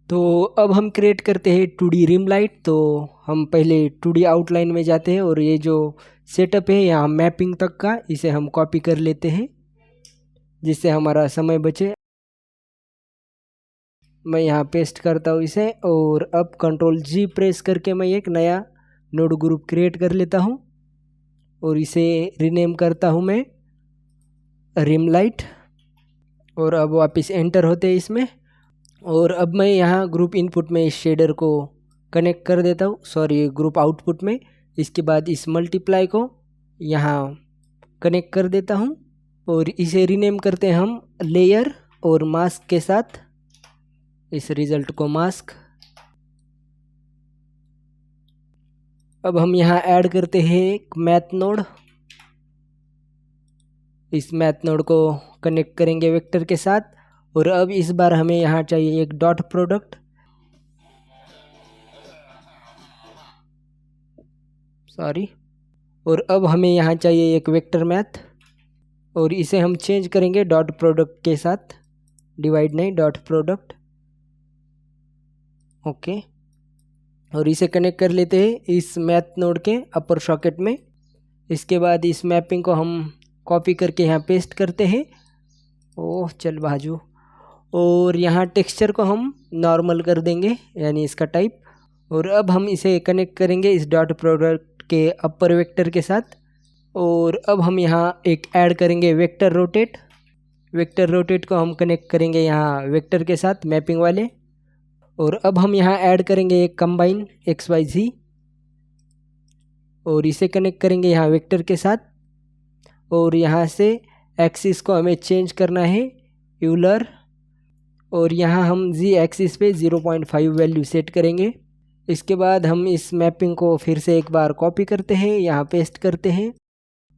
तो अब हम क्रिएट करते हैं 2D रिम लाइट। तो हम पहले 2D आउटलाइन में जाते हैं और ये जो सेटअप है यहाँ मैपिंग तक का, इसे हम कॉपी कर लेते हैं जिससे हमारा समय बचे। मैं यहाँ पेस्ट करता हूँ इसे और अब Ctrl+G प्रेस करके मैं एक नया नोड ग्रुप क्रिएट कर लेता हूँ और इसे रीनेम करता हूँ मैं रिम लाइट। और अब वापस एंटर होते हैं इसमें। और अब मैं यहाँ ग्रुप इनपुट में इस शेडर को कनेक्ट कर देता हूँ, सॉरी ग्रुप आउटपुट में। इसके बाद इस मल्टीप्लाई को यहाँ कनेक्ट कर देता हूँ और इसे रीनेम करते हैं हम लेयर और मास्क के साथ, इस रिजल्ट को मास्क। अब हम यहाँ ऐड करते हैं एक मैथ नोड। इस मैथ नोड को कनेक्ट करेंगे वेक्टर के साथ और अब इस बार हमें यहाँ चाहिए एक डॉट प्रोडक्ट, सॉरी। और अब हमें यहाँ चाहिए एक वेक्टर मैथ और इसे हम चेंज करेंगे डॉट प्रोडक्ट के साथ, डिवाइड नहीं, डॉट प्रोडक्ट, ओके। और इसे कनेक्ट कर लेते हैं इस मैथ नोड के अपर सॉकेट में। इसके बाद इस मैपिंग को हम कॉपी करके यहाँ पेस्ट करते हैं, ओह चल बाजू। और यहाँ टेक्सचर को हम नॉर्मल कर देंगे, यानी इसका टाइप। और अब हम इसे कनेक्ट करेंगे इस डॉट प्रोडक्ट के अपर वेक्टर के साथ। और अब हम यहाँ एक ऐड करेंगे वेक्टर रोटेट। वेक्टर रोटेट को हम कनेक्ट करेंगे यहाँ वेक्टर के साथ मैपिंग वाले। और अब हम यहाँ ऐड करेंगे एक कंबाइन XYZ और इसे कनेक्ट करेंगे यहाँ वेक्टर के साथ। और यहाँ से एक्सिस को हमें चेंज करना है यूलर और यहाँ हम Z एक्सिस पे 0.5 वैल्यू सेट करेंगे। इसके बाद हम इस मैपिंग को फिर से एक बार कॉपी करते हैं, यहाँ पेस्ट करते हैं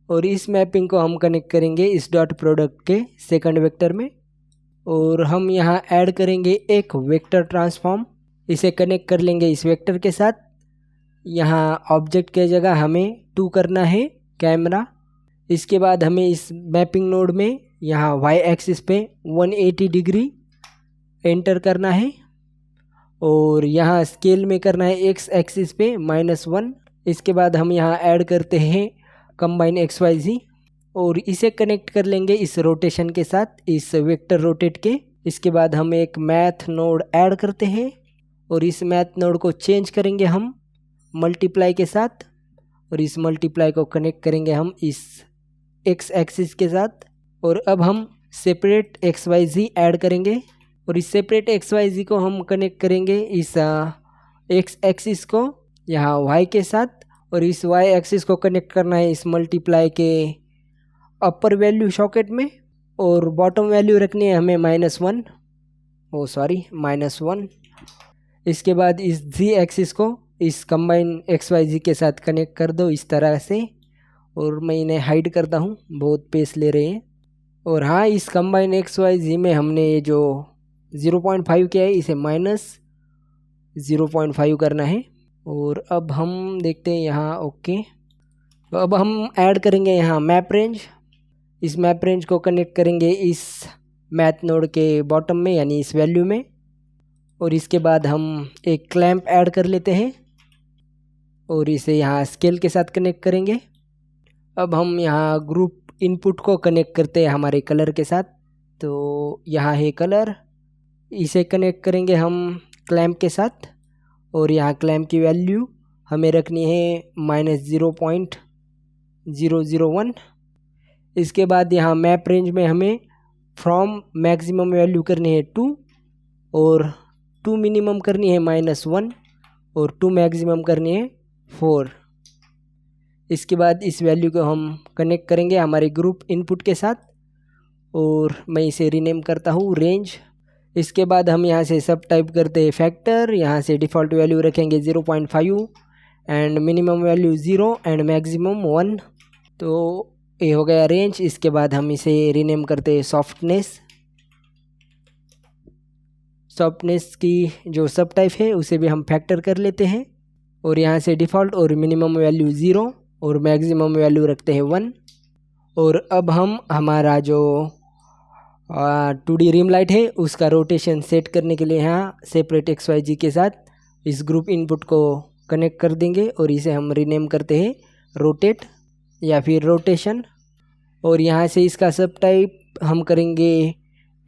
और इस मैपिंग को हम कनेक्ट करेंगे इस डॉट प्रोडक्ट के सेकंड वेक्टर में। और हम यहाँ ऐड करेंगे एक वेक्टर ट्रांसफॉर्म, इसे कनेक्ट कर लेंगे इस वेक्टर के साथ। यहाँ ऑब्जेक्ट के जगह हमें 2 करना है कैमरा। इसके बाद हमें इस मैपिंग नोड में यहाँ Y एक्सिस पे 180 डिग्री एंटर करना है और यहाँ स्केल में करना है X एक्सिस पे -1। इसके बाद हम यहाँ ऐड करते हैं कंबाइन XYZ और इसे कनेक्ट कर लेंगे इस रोटेशन के साथ, इस वेक्टर रोटेट के। इसके बाद हम एक मैथ नोड ऐड करते हैं और इस मैथ नोड को चेंज करेंगे हम मल्टीप्लाई के साथ और इस मल्टीप्लाई को कनेक्ट करेंगे हम इस X एक्सिस के साथ। और अब हम सेपरेट XYZ ऐड करेंगे और इस सेपरेट XYZ को हम कनेक्ट करेंगे इस X एक्सिस को यहाँ Y के साथ और इस Y एक्सिस को कनेक्ट करना है इस मल्टीप्लाई के अपर वैल्यू सॉकेट में और बॉटम वैल्यू रखनी है हमें -1, ओ सॉरी -1। इसके बाद इस Z एक्सिस को इस कंबाइन XYZ के साथ कनेक्ट कर दो इस तरह से। और मैं इन्हें हाइड करता हूँ, बहुत पेस ले रहे हैं। और हाँ, इस कंबाइन XYZ में हमने ये जो 0.5 किया है इसे -0.5 करना है। और अब हम देखते हैं यहाँ, ओके। तो अब हम ऐड करेंगे यहाँ मैप रेंज। इस मैप रेंज को कनेक्ट करेंगे इस मैथ नोड के बॉटम में, यानी इस वैल्यू में। और इसके बाद हम एक क्लैंप ऐड कर लेते हैं और इसे यहाँ स्केल के साथ कनेक्ट करेंगे। अब हम यहाँ ग्रुप इनपुट को कनेक्ट करते हैं हमारे कलर के साथ। तो यहाँ है कलर, इसे कनेक्ट करेंगे हम क्लैंप के साथ और यहाँ क्लैंप की वैल्यू हमें रखनी है -0.001। इसके बाद यहाँ मैप रेंज में हमें फ्रॉम मैक्सिमम वैल्यू करनी है 2 और 2 मिनिमम करनी है -1 और 2 मैक्सिमम करनी है 4। इसके बाद इस वैल्यू को हम कनेक्ट करेंगे हमारे ग्रुप इनपुट के साथ और मैं इसे रीनेम करता हूँ रेंज। इसके बाद हम यहाँ से सब टाइप करते हैं फैक्टर, यहाँ से डिफ़ॉल्ट वैल्यू रखेंगे 0.5 and minimum value 0 and maximum 1। तो ये हो गया रेंज। इसके बाद हम इसे रीनेम करते हैं सॉफ्टनेस। सॉफ्टनेस की जो सब टाइप है उसे भी हम फैक्टर कर लेते हैं और यहाँ से डिफ़ॉल्ट और मिनिमम वैल्यू 0 और मैक्सिमम वैल्यू रखते हैं 1। और अब हम हमारा जो 2D रिम लाइट है उसका रोटेशन सेट करने के लिए यहाँ सेपरेट XYZ के साथ इस ग्रुप इनपुट को कनेक्ट कर देंगे और इसे हम रीनेम करते हैं रोटेट या फिर रोटेशन। और यहाँ से इसका सब टाइप हम करेंगे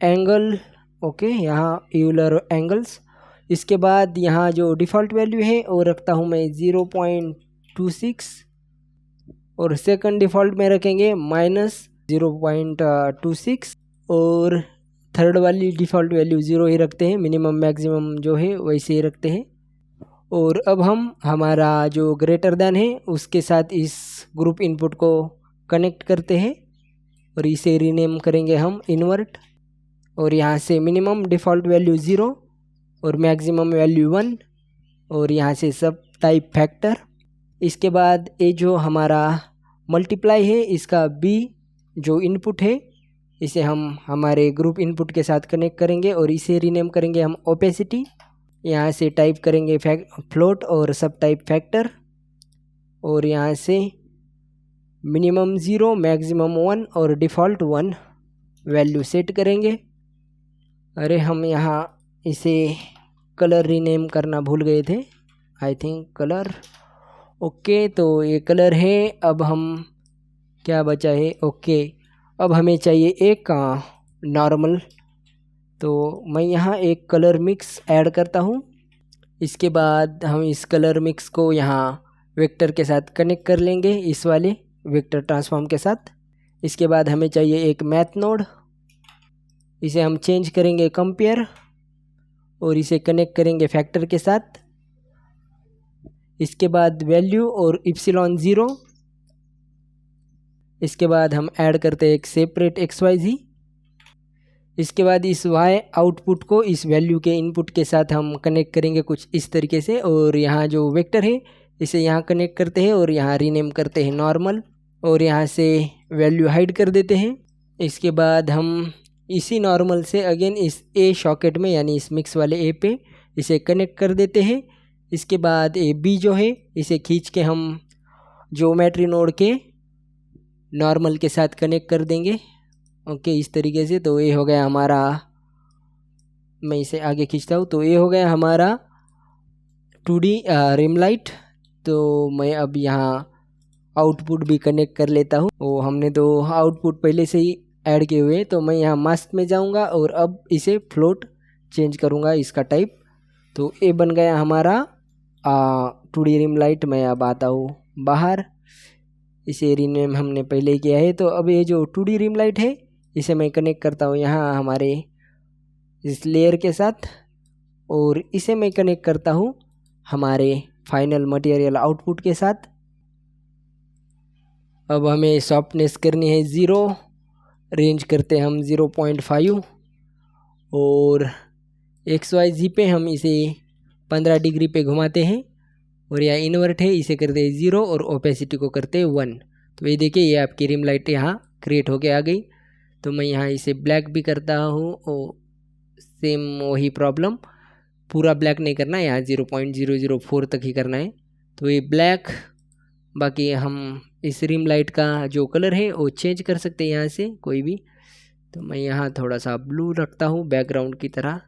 एंगल। ओके, यहाँ यूलर एंगल्स। इसके बाद यहाँ जो डिफ़ॉल्ट वैल्यू है वो रखता हूँ मैं 0.26 और सेकंड डिफ़ॉल्ट में रखेंगे -0.26 और थर्ड वाली डिफ़ॉल्ट वैल्यू 0 ही रखते हैं। मिनिमम मैक्सिमम जो है वैसे ही रखते हैं। और अब हम हमारा जो ग्रेटर दैन है उसके साथ इस ग्रुप इनपुट को कनेक्ट करते हैं और इसे रीनेम करेंगे हम इन्वर्ट। और यहाँ से मिनिमम डिफ़ॉल्ट वैल्यू 0 और मैक्सिमम वैल्यू 1 और यहाँ से सब टाइप फैक्टर। इसके बाद ये जो हमारा मल्टीप्लाई है इसका b जो इनपुट है इसे हम हमारे ग्रुप इनपुट के साथ कनेक्ट करेंगे और इसे रीनेम करेंगे हम ओपेसिटी। यहाँ से टाइप करेंगे फ्लोट और सब टाइप फैक्टर और यहाँ से मिनिमम 0 मैक्सिमम 1 और डिफ़ॉल्ट 1 वैल्यू सेट करेंगे। अरे हम यहाँ इसे कलर रीनेम करना भूल गए थे, आई थिंक कलर। ओके, तो ये कलर है। अब हम क्या बचा है, ओके, अब हमें चाहिए एक नॉर्मल, तो मैं यहाँ एक कलर मिक्स ऐड करता हूँ। इसके बाद हम इस कलर मिक्स को यहाँ वेक्टर के साथ कनेक्ट कर लेंगे, इस वाले वेक्टर ट्रांसफॉर्म के साथ। इसके बाद हमें चाहिए एक मैथ नोड, इसे हम चेंज करेंगे कंपेयर और इसे कनेक्ट करेंगे फैक्टर के साथ। इसके बाद वैल्यू और इप्सिलॉन 0। इसके बाद हम ऐड करते हैं एक सेपरेट XYZ। इसके बाद इस y आउटपुट को इस वैल्यू के इनपुट के साथ हम कनेक्ट करेंगे कुछ इस तरीके से। और यहाँ जो वेक्टर है इसे यहाँ कनेक्ट करते हैं और यहाँ रीनेम करते हैं नॉर्मल और यहाँ से वैल्यू हाइड कर देते हैं। इसके बाद हम इसी नॉर्मल से अगेन इस A सॉकेट में यानी इस मिक्स वाले A पे इसे कनेक्ट कर देते हैं। इसके बाद ये B जो है इसे खींच के हम ज्योमेट्री नोड के नॉर्मल के साथ कनेक्ट कर देंगे। ओके, इस तरीके से। तो ये हो गया हमारा, मैं इसे आगे खींचता हूँ, तो ये हो गया हमारा 2D रिम लाइट। तो मैं अब यहाँ आउटपुट भी कनेक्ट कर लेता हूँ। वो हमने तो आउटपुट पहले से ही ऐड किए हुए हैं, तो मैं यहाँ मास्क में जाऊँगा और अब इसे फ्लोट चेंज करूँगा इसका टाइप। तो ये बन गया हमारा 2D रिम लाइट। मैं अब आता हूँ बाहर, इसे रीनेम हमने पहले ही किया है। तो अब ये जो 2D रिम लाइट है इसे मैं कनेक्ट करता हूँ यहाँ हमारे इस लेयर के साथ और इसे मैं कनेक्ट करता हूँ हमारे फाइनल मटेरियल आउटपुट के साथ। अब हमें सॉफ्टनेस करनी है 0, रेंज करते हैं हम 0.5 और XYZ पे हम इसे 15 डिग्री पे घुमाते हैं और यह इन्वर्ट है, इसे करते हैं 0 और ओपेसिटी को करते हैं 1। तो ये देखिए, ये आपकी रिम लाइट यहाँ क्रिएट होके आ गई। तो मैं यहाँ इसे ब्लैक भी करता हूँ और सेम वही प्रॉब्लम, पूरा ब्लैक नहीं करना, यहाँ 0.004 तक ही करना है। तो ये ब्लैक। बाकी हम इस रिम लाइट का जो कलर है वो चेंज कर सकते हैं यहाँ से कोई भी। तो मैं यहाँ थोड़ा सा ब्लू रखता हूँ बैकग्राउंड की तरह।